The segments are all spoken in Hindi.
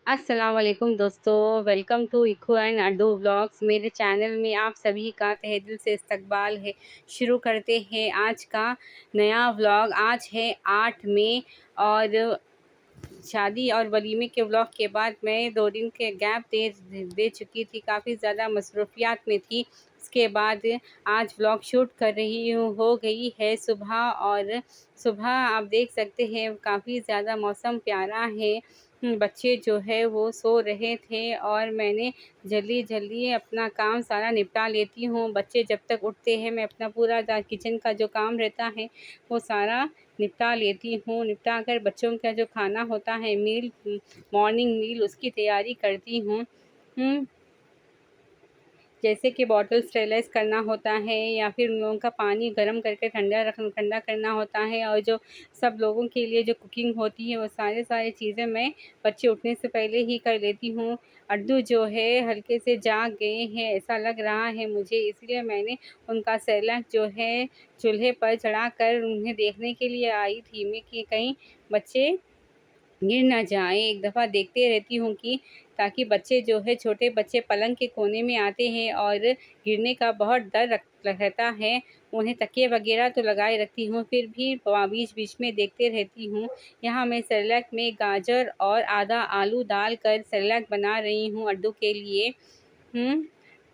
अस्सलाम वालेकुम दोस्तों, वेलकम टू इक्को एंड अड्डू व्लॉग्स। मेरे चैनल में आप सभी का तहे दिल से इस्तकबाल है। शुरू करते हैं आज का नया व्लॉग। आज है 8 मई और शादी और वलीमे के व्लॉग के बाद मैं 2 दिन के गैप दे चुकी थी, काफ़ी ज़्यादा मसरूफियात में थी। उसके बाद आज व्लॉग शूट कर रही हूँ। हो गई है सुबह और सुबह आप देख सकते हैं काफ़ी ज़्यादा मौसम प्यारा है। बच्चे जो है वो सो रहे थे और मैंने जल्दी-जल्दी अपना काम सारा निपटा लेती हूँ। बच्चे जब तक उठते हैं मैं अपना पूरा किचन का जो काम रहता है वो सारा निपटा लेती हूँ। निपटा कर बच्चों का जो खाना होता है मॉर्निंग मील उसकी तैयारी करती हूँ। हुँ। जैसे कि बॉटल स्टेरलाइज़ करना होता है या फिर उन लोगों का पानी गर्म करके ठंडा करना होता है, और जो सब लोगों के लिए जो कुकिंग होती है वो सारी चीज़ें मैं बच्चे उठने से पहले ही कर लेती हूँ। अड्डू जो है हल्के से जाग गए हैं ऐसा लग रहा है मुझे, इसलिए मैंने उनका सेरेलैक जो है चूल्हे पर चढ़ाकर उन्हें देखने के लिए आई थी मैं कि कहीं बच्चे गिर ना जाएँ। एक दफ़ा देखते रहती हूँ कि ताकि बच्चे जो है छोटे बच्चे पलंग के कोने में आते हैं और गिरने का बहुत डर रहता है। उन्हें तकिए वग़ैरह तो लगाए रखती हूँ, फिर भी बीच-बीच में देखते रहती हूँ। यहाँ मैं सेरेलैक में गाजर और आधा आलू डालकर सेरेलैक बना रही हूँ अड्डू के लिए। हुँ।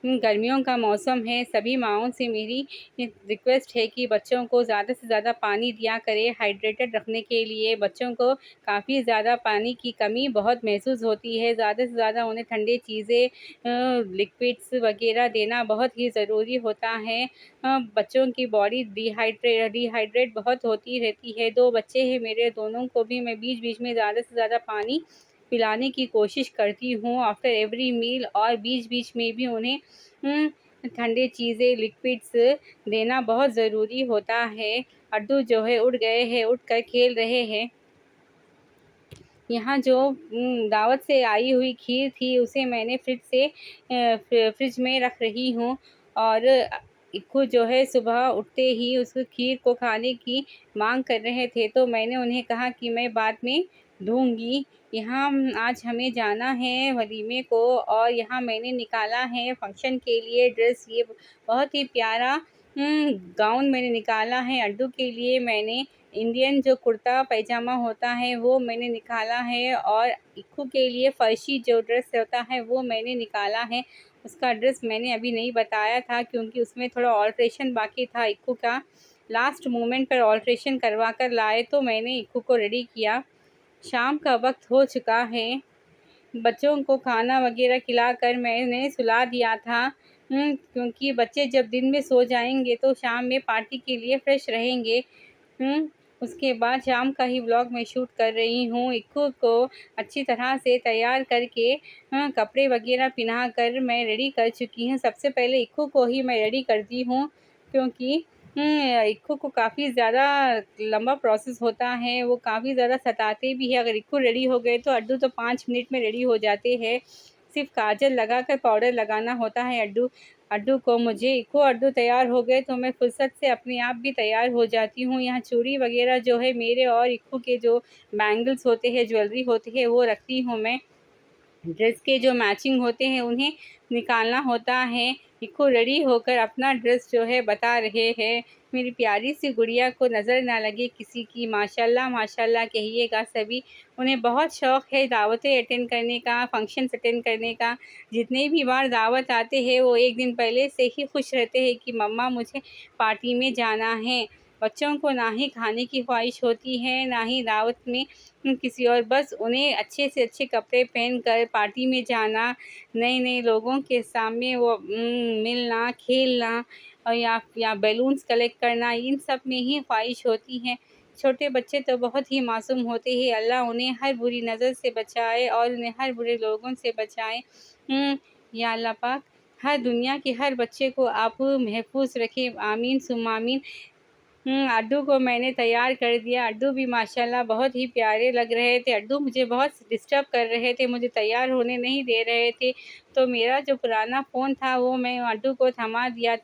गर्मियों का मौसम है, सभी माँओं से मेरी रिक्वेस्ट है कि बच्चों को ज़्यादा से ज़्यादा पानी दिया करें हाइड्रेटेड रखने के लिए। बच्चों को काफ़ी ज़्यादा पानी की कमी बहुत महसूस होती है। ज़्यादा से ज़्यादा उन्हें ठंडी चीज़ें लिक्विड्स वग़ैरह देना बहुत ही ज़रूरी होता है। बच्चों की बॉडी डिहाइड्रेट बहुत होती रहती है। 2 बच्चे हैं मेरे, दोनों को भी मैं बीच-बीच में ज़्यादा से ज़्यादा पानी पिलाने की कोशिश करती हूँ आफ्टर एवरी मील, और बीच-बीच में भी उन्हें ठंडी चीज़ें, लिक्विड्स देना बहुत ज़रूरी होता है। अड्डू जो है उठ गए हैं, उठकर खेल रहे हैं। यहाँ जो दावत से आई हुई खीर थी उसे मैंने फ्रिज में रख रही हूँ, और इक्कू जो है सुबह उठते ही उस खीर को खाने की माँग कर रहे थे, तो मैंने उन्हें कहा कि मैं बाद में दूँगी। यहाँ आज हमें जाना है वलीमे को, और यहाँ मैंने निकाला है फ़ंक्शन के लिए ड्रेस। ये बहुत ही प्यारा गाउन मैंने निकाला है अड्डू के लिए। मैंने इंडियन जो कुर्ता पैजामा होता है वो मैंने निकाला है, और इक्कू के लिए फ़र्शी जो ड्रेस होता है वो मैंने निकाला है। उसका ड्रेस मैंने अभी नहीं बताया था क्योंकि उसमें थोड़ा ऑल्ट्रेशन बाकी था इक्कू का। लास्ट मोमेंट पर ऑल्ट्रेशन करवा कर लाए तो मैंने इक्कू को रेडी किया। शाम का वक़्त हो चुका है। बच्चों को खाना वग़ैरह खिलाकर मैंने सुला दिया था। क्योंकि बच्चे जब दिन में सो जाएँगे तो शाम में पार्टी के लिए फ्रेश रहेंगे। हुँ, उसके बाद शाम का ही व्लॉग मैं शूट कर रही हूँ। इक्कू को अच्छी तरह से तैयार करके कपड़े वग़ैरह पहना कर मैं रेडी कर चुकी हूँ। सबसे पहले इक्कू को ही मैं रेडी करती हूँ क्योंकि इक्कू को काफ़ी ज़्यादा लंबा प्रोसेस होता है, वो काफ़ी ज़्यादा सताते भी हैं। अगर इक्कू रेडी हो गए तो अड्डू तो 5 मिनट में रेडी हो जाते हैं। सिर्फ़ काजल लगाकर पाउडर लगाना होता है अड्डू अड्डू को मुझे। इक्कू अड्डू तैयार हो गए तो मैं फुर्सत से अपने आप भी तैयार हो जाती हूँ। यहाँ चूड़ी वग़ैरह जो है मेरे और इक्कू के जो बैंगल्स होते हैं, ज्वेलरी होती है वो रखती हूँ मैं। ड्रेस के जो मैचिंग होते हैं उन्हें निकालना होता है। इक्कू रेडी होकर अपना ड्रेस जो है बता रहे हैं। मेरी प्यारी सी गुड़िया को नज़र ना लगे किसी की, माशाल्लाह माशाल्लाह कहिएगा सभी। उन्हें बहुत शौक़ है दावतें अटेंड करने का, फंक्शन्स अटेंड करने का। जितनी भी बार दावत आते हैं वो 1 दिन पहले से ही खुश रहते हैं कि मम्मा मुझे पार्टी में जाना है। बच्चों को ना ही खाने की ख़्वाहिश होती है, ना ही दावत में किसी और, बस उन्हें अच्छे से अच्छे कपड़े पहनकर पार्टी में जाना, नए-नए लोगों के सामने वो मिलना, खेलना, और या बैलून्स कलेक्ट करना, इन सब में ही ख़्वाहिश होती है। छोटे बच्चे तो बहुत ही मासूम होते हैं, अल्लाह उन्हें हर बुरी नज़र से बचाए और उन्हें हर बुरे लोगों से बचाए। या अल्लाह पाक हर दुनिया के हर बच्चे को आप महफ़ूज़ रखें, आमीन सुम्मा आमीन। अड्डू को मैंने तैयार कर दिया। अड्डू भी माशाल्लाह बहुत ही प्यारे लग रहे थे। अड्डू मुझे बहुत डिस्टर्ब कर रहे थे, मुझे तैयार होने नहीं दे रहे थे। तो मेरा जो पुराना फ़ोन था वो मैं अड्डू को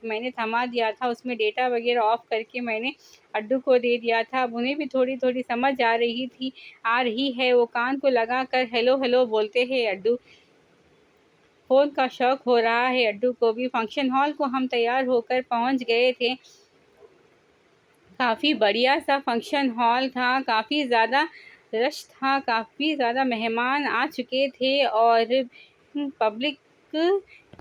मैंने थमा दिया था। उसमें डेटा वग़ैरह ऑफ़ करके मैंने अड्डू को दे दिया था। अब उन्हें भी थोड़ी-थोड़ी समझ आ रही है। वो कान को लगाकर हेलो, हेलो बोलते हैं अड्डू। फ़ोन का शौक हो रहा है अड्डू को भी। फ़ंक्शन हॉल को हम तैयार होकर पहुँच गए थे। काफ़ी बढ़िया-सा फ़ंक्शन हॉल था, काफ़ी ज़्यादा रश था, काफ़ी ज़्यादा मेहमान आ चुके थे और पब्लिक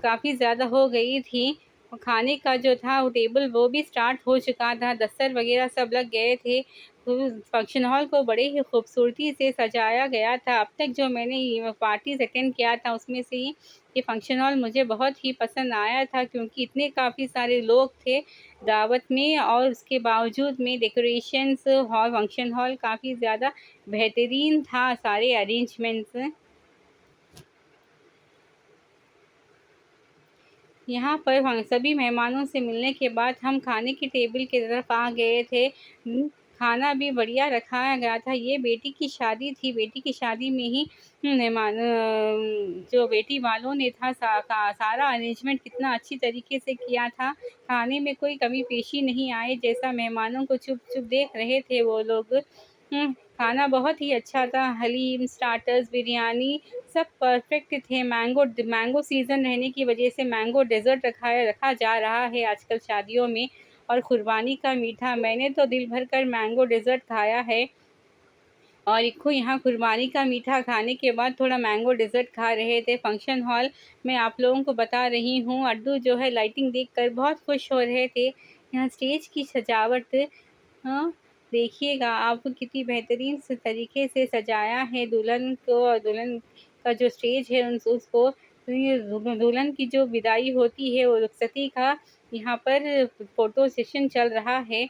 काफ़ी ज़्यादा हो गई थी। खाने का जो था वो टेबल वो भी स्टार्ट हो चुका था, दस्तर वग़ैरह सब लग गए थे। तो फ़ंक्शन हॉल को बड़े ही खूबसूरती से सजाया गया था। अब तक जो मैंने ये पार्टीज़ अटेंड किया था उसमें से ये फ़ंक्शन हॉल मुझे बहुत ही पसंद आया था, क्योंकि इतने काफ़ी सारे लोग थे दावत में और उसके बावजूद में डेकोरेशंस फंक्शन हॉल काफ़ी ज़्यादा बेहतरीन था, सारे अरेंजमेंट्स। यहाँ पर सभी मेहमानों से मिलने के बाद हम खाने की टेबल की तरफ आ गए थे। खाना भी बढ़िया रखाया गया था। ये बेटी की शादी थी, बेटी की शादी में ही जो बेटी वालों ने था सारा अरेंजमेंट कितना अच्छी तरीके से किया था। खाने में कोई कमी पेशी नहीं आई, जैसा मेहमानों को चुप-चुप देख रहे थे वो लोग। खाना बहुत ही अच्छा था, हलीम, स्टार्टर्स, बिरयानी सब परफ़ेक्ट थे। मैंगो सीज़न रहने की वजह से मैंगो डेज़र्ट रखा जा रहा है आजकल शादियों में, और कुर्बानी का मीठा। मैंने तो दिल भर कर मैंगो डेज़र्ट खाया है और इक्को यहाँ कुर्बानी का मीठा खाने के बाद थोड़ा मैंगो डेज़र्ट खा रहे थे। फ़ंक्शन हॉल मैं आप लोगों को बता रही हूँ, अड्डू जो है लाइटिंग देखकर बहुत खुश हो रहे थे। यहाँ स्टेज की सजावट हाँ, देखिएगा आप कितनी बेहतरीन से तरीके से सजाया है दुल्हन को, और दुल्हन का जो स्टेज है उसको ये दुल्हन की जो विदाई होती है वो रुखसती का यहाँ पर फ़ोटो सेशन चल रहा है।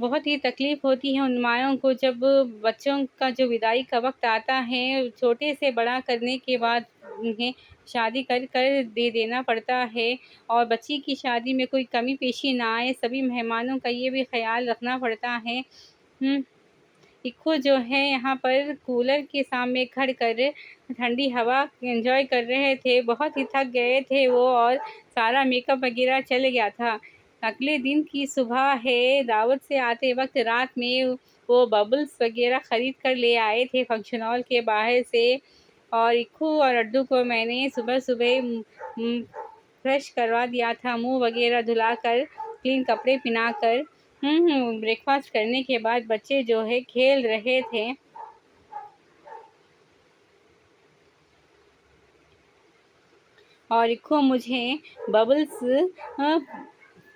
बहुत ही तकलीफ़ होती है उन माँओं को जब बच्चों का जो विदाई का वक़्त आता है, छोटे से बड़ा करने के बाद उन्हें शादी कर दे देना पड़ता है और बच्ची की शादी में कोई कमी पेशी ना आए, सभी मेहमानों का ये भी ख़्याल रखना पड़ता है। इक्को जो है यहाँ पर कूलर के सामने खड़ कर ठंडी हवा एन्जॉय कर रहे थे। बहुत ही थक गए थे वो और सारा मेकअप वग़ैरह चल गया था। अगले दिन की सुबह है, दावत से आते वक़्त रात में वो बबल्स वग़ैरह ख़रीद कर ले आए थे फ़ंक्शन हॉल के बाहर से, और इक्कू और अड्डू को मैंने सुबह-सुबह फ्रेश करवा दिया था, मुँह वग़ैरह धुलाकर, क्लीन कपड़े पहनाकर। ब्रेकफ़ास्ट करने के बाद बच्चे जो है खेल रहे थे। और इक्को मुझे बबल्स अ,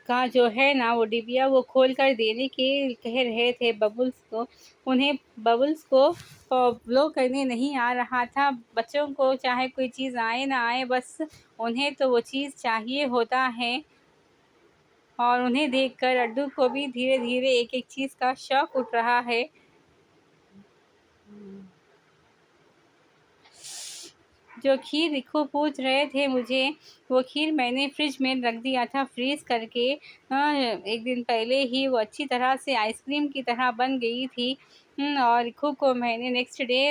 का जो है ना वो डिबिया वो खोल कर देने के कह रहे थे बबल्स को। उन्हें बबल्स को ब्लो करने नहीं आ रहा था। बच्चों को चाहे कोई चीज़ आए ना आए, बस उन्हें तो वो चीज़ चाहिए होता है, और उन्हें देखकर अड्डू को भी धीरे-धीरे एक-एक चीज़ का शौक उठ रहा है। जो खीर इक्को पूछ रहे थे मुझे, वो खीर मैंने फ्रिज में रख दिया था फ्रीज़ करके। 1 दिन पहले ही वो अच्छी तरह से आइसक्रीम की तरह बन गई थी। और इक्को को मैंने नेक्स्ट डे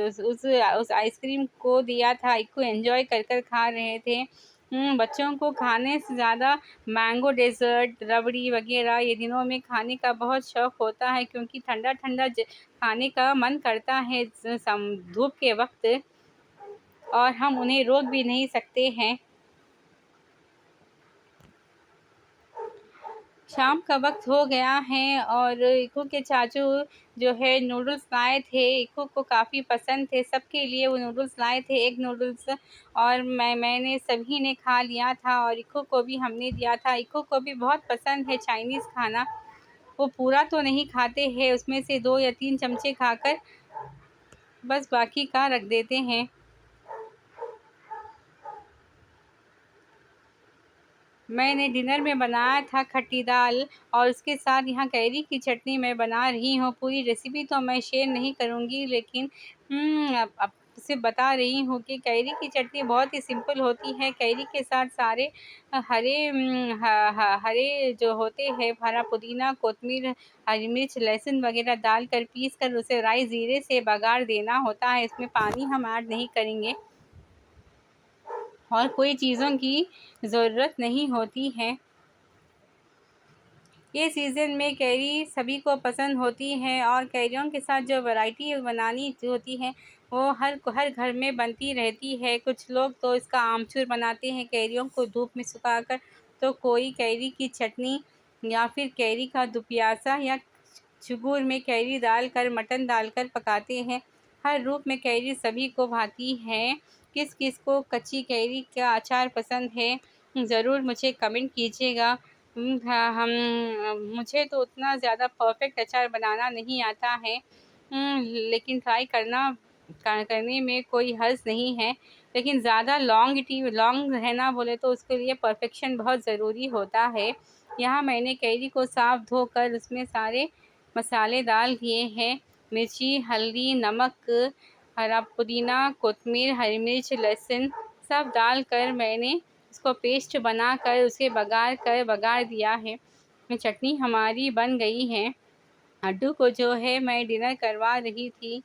उस आइसक्रीम को दिया था। इक्को एन्जॉय कर खा रहे थे। बच्चों को खाने से ज़्यादा मैंगो डेज़र्ट, रबड़ी वग़ैरह ये दिनों में खाने का बहुत शौक होता है, क्योंकि ठंडा-ठंडा खाने का मन करता है धूप के वक़्त, और हम उन्हें रोक भी नहीं सकते हैं। शाम का वक़्त हो गया है और इक्को के चाचू जो है नूडल्स लाए थे, इक्को को काफ़ी पसंद थे, सबके लिए वो नूडल्स लाए थे, एग नूडल्स, और मैंने सभी ने खा लिया था और इक्को को भी हमने दिया था। इक्को को भी बहुत पसंद है चाइनीज़ खाना, वो पूरा तो नहीं खाते हैं, उसमें से 2 या 3 चमचे खाकर बस बाकी का रख देते हैं। मैंने डिनर में बनाया था खट्टी दाल, और उसके साथ यहाँ कैरी की चटनी मैं बना रही हूँ। पूरी रेसिपी तो मैं शेयर नहीं करूँगी, लेकिन अब उससे बता रही हूँ कि कैरी की चटनी बहुत ही सिंपल होती है। कैरी के साथ सारे हरे जो होते हैं, हरा पुदीना, कोतमीर, हरी मिर्च, लहसुन वगैरह डालकर पीस कर उसे राई ज़ीरे से बघार देना होता है। इसमें पानी हम ऐड नहीं करेंगे और कोई चीज़ों की ज़रूरत नहीं होती है। ये सीज़न में कैरी सभी को पसंद होती है और कैरियों के साथ जो वैरायटी बनानी जो होती है वो हर घर में बनती रहती है। कुछ लोग तो इसका आमचूर बनाते हैं कैरियों को धूप में सुखाकर, तो कोई कैरी की चटनी या फिर कैरी का दुपियासा या चुगूर में कैरी डालकर मटन डालकर पकाते हैं। हर रूप में कैरी सभी को भाती है। किस किस को कच्ची कैरी का अचार पसंद है, ज़रूर मुझे कमेंट कीजिएगा। हाँ, मुझे तो उतना ज़्यादा परफ़ेक्ट अचार बनाना नहीं आता है, लेकिन ट्राई करने में कोई हर्ज़ नहीं है। लेकिन ज़्यादा लॉन्ग रहना बोले तो उसके लिए परफ़ेक्शन बहुत ज़रूरी होता है। यहाँ मैंने कैरी को साफ़ धोकर उसमें सारे मसाले डाल दिए हैं। मिर्ची, हल्दी, नमक, हरा पुदीना, कोतमीर, हरी मिर्च, लहसुन सब डालकर मैंने इसको पेस्ट बनाकर उसे बघार दिया है। चटनी हमारी बन गई है। अड्डू को जो है मैं डिनर करवा रही थी।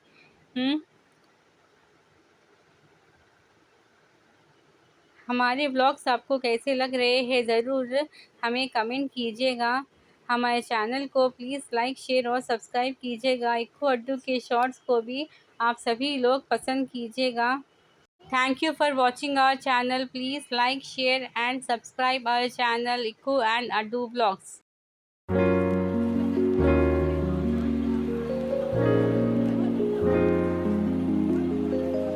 हमारे व्लॉग्स आपको कैसे लग रहे हैं, ज़रूर हमें कमेंट कीजिएगा। हमारे चैनल को प्लीज़ लाइक, शेयर और सब्सक्राइब कीजिएगा। इक्कू अड्डू के शॉर्ट्स को भी आप सभी लोग पसंद कीजिएगा। Thank you for watching our channel. Please like, share and subscribe our channel Ikku and Addu Vlogs.